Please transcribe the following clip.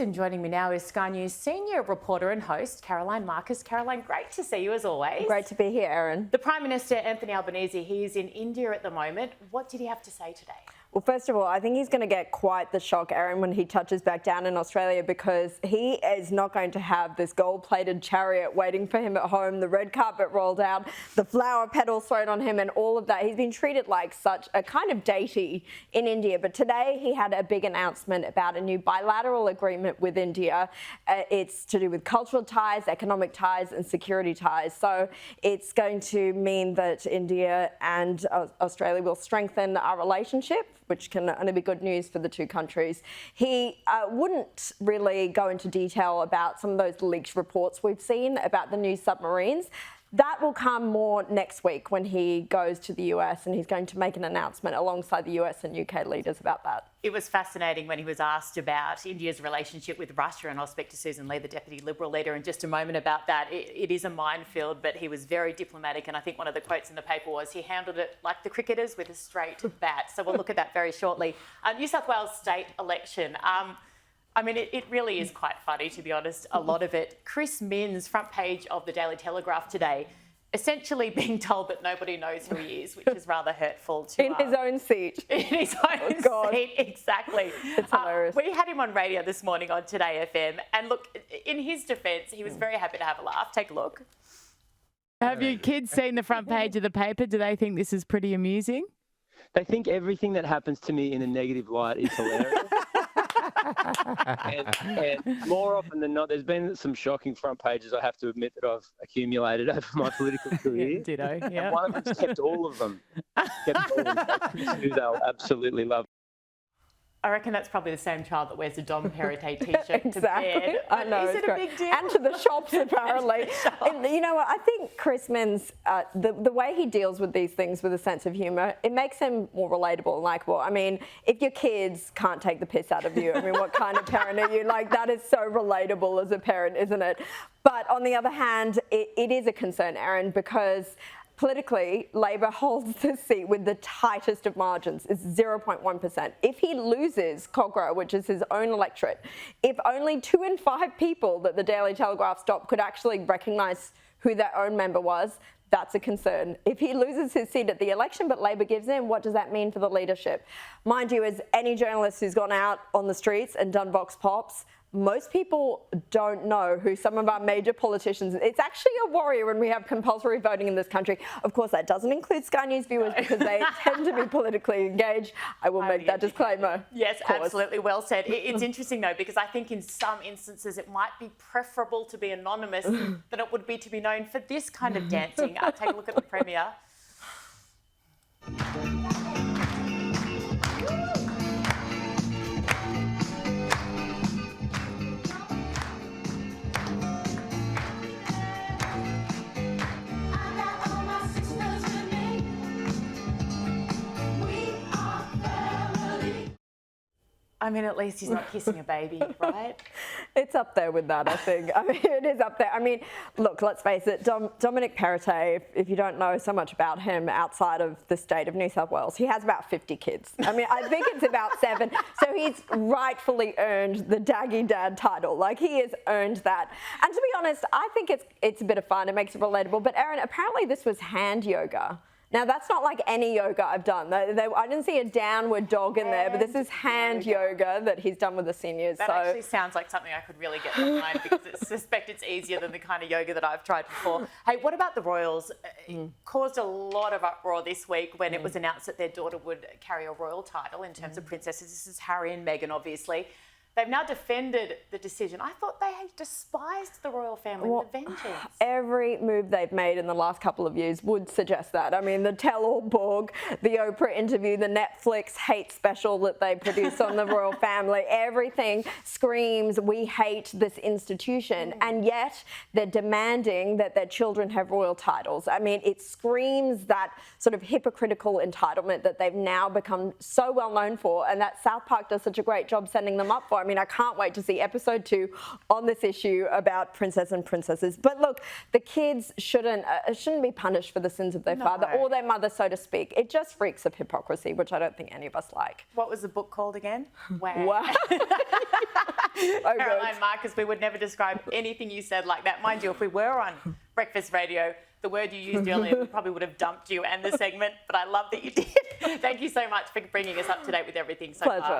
And joining me now is Sky News senior reporter and host Caroline Marcus. Caroline, great to see you as always. Great to be here, Erin. The Prime Minister, Anthony Albanese, he is in India at the moment. What did he have to say today? Well, first of all, I think he's going to get quite the shock, Erin, when he touches back down in Australia, because he is not going to have this gold-plated chariot waiting for him at home, the red carpet rolled out, the flower petals thrown on him and all of that. He's been treated like such a kind of deity in India. But today he had a big announcement about a new bilateral agreement with India. It's to do with cultural ties, economic ties and security ties. So it's going to mean that India and Australia will strengthen our relationship, which can only be good news for the two countries. He wouldn't really go into detail about some of those leaked reports we've seen about the new submarines. That will come more next week when he goes to the US, and he's going to make an announcement alongside the US and UK leaders about that. It was fascinating when he was asked about India's relationship with Russia, and I'll speak to Susan Lee, the Deputy Liberal leader, in just a moment about that. It is a minefield, but he was very diplomatic, and I think one of the quotes in the paper was he handled it like the cricketers with a straight bat. So we'll look at that very shortly. New South Wales state election. I mean, it really is quite funny, to be honest, a lot of it. Chris Minns, front page of the Daily Telegraph today, essentially being told that nobody knows who he is, which is rather hurtful to in his own seat. In his own seat, exactly. It's hilarious. We had him on radio this morning on Today FM, and look, in his defence, he was very happy to have a laugh. Take a look. Have your kids seen the front page of the paper? Do they think this is pretty amusing? They think everything that happens to me in a negative light is hilarious. and more often than not, there's been some shocking front pages, I have to admit, that I've accumulated over my political career. Ditto, yeah. And one of them's kept all of them. Who they'll absolutely love. I reckon that's probably the same child that wears a Dom Perrottet t-shirt Exactly. to bed. I know. Is it a big deal? And to the shops, apparently. And you know what? I think Chris Minns, the way he deals with these things with a sense of humour, it makes him more relatable and likeable. I mean, if your kids can't take the piss out of you, I mean, what kind of parent are you? Like, that is so relatable as a parent, isn't it? But on the other hand, it is a concern, Erin, because politically, Labor holds the seat with the tightest of margins. It's 0.1%. If he loses Cogra, which is his own electorate, if only 2 in 5 people that the Daily Telegraph stopped could actually recognise who their own member was, that's a concern. If he loses his seat at the election but Labor gives in, what does that mean for the leadership? Mind you, as any journalist who's gone out on the streets and done vox pops, most people don't know who some of our major politicians are. It's actually a worry when we have compulsory voting in this country. Of course, that doesn't include Sky News viewers because they tend to be politically engaged. I will make that disclaimer. Yes, absolutely. Well said. It's interesting, though, because I think in some instances it might be preferable to be anonymous than it would be to be known for this kind of dancing. Take a look at the Premier. I mean, at least he's not kissing a baby, right? It's up there with that, I think. I mean, it is up there. I mean, look, let's face it, Dominic Perrottet, if you don't know so much about him outside of the state of New South Wales, he has about 50 kids. I mean, I think it's about 7. So he's rightfully earned the Daggy Dad title. Like, he has earned that. And to be honest, I think it's a bit of fun. It makes it relatable. But Erin, apparently this was hand yoga. Now, that's not like any yoga I've done. I didn't see a downward dog in there, but this is hand yoga that he's done with the seniors. That actually sounds like something I could really get behind because I suspect it's easier than the kind of yoga that I've tried before. Hey, what about the Royals? It caused a lot of uproar this week when it was announced that their daughter would carry a royal title in terms of princesses. This is Harry and Meghan, obviously. They've now defended the decision. I thought they despised the royal family with a vengeance. Every move they've made in the last couple of years would suggest that. I mean, the tell-all book, the Oprah interview, the Netflix hate special that they produce on the royal family, everything screams, we hate this institution. And yet they're demanding that their children have royal titles. I mean, it screams that sort of hypocritical entitlement that they've now become so well known for and that South Park does such a great job sending them up for. I mean, I can't wait to see episode 2 on this issue about princess and princesses. But look, the kids shouldn't be punished for the sins of their father or their mother, so to speak. It just reeks of hypocrisy, which I don't think any of us like. What was the book called again? Wow. Wow. Caroline Marcus, we would never describe anything you said like that. Mind you, if we were on breakfast radio, the word you used earlier, we probably would have dumped you and the segment, but I love that you did. Thank you so much for bringing us up to date with everything so far. Pleasure.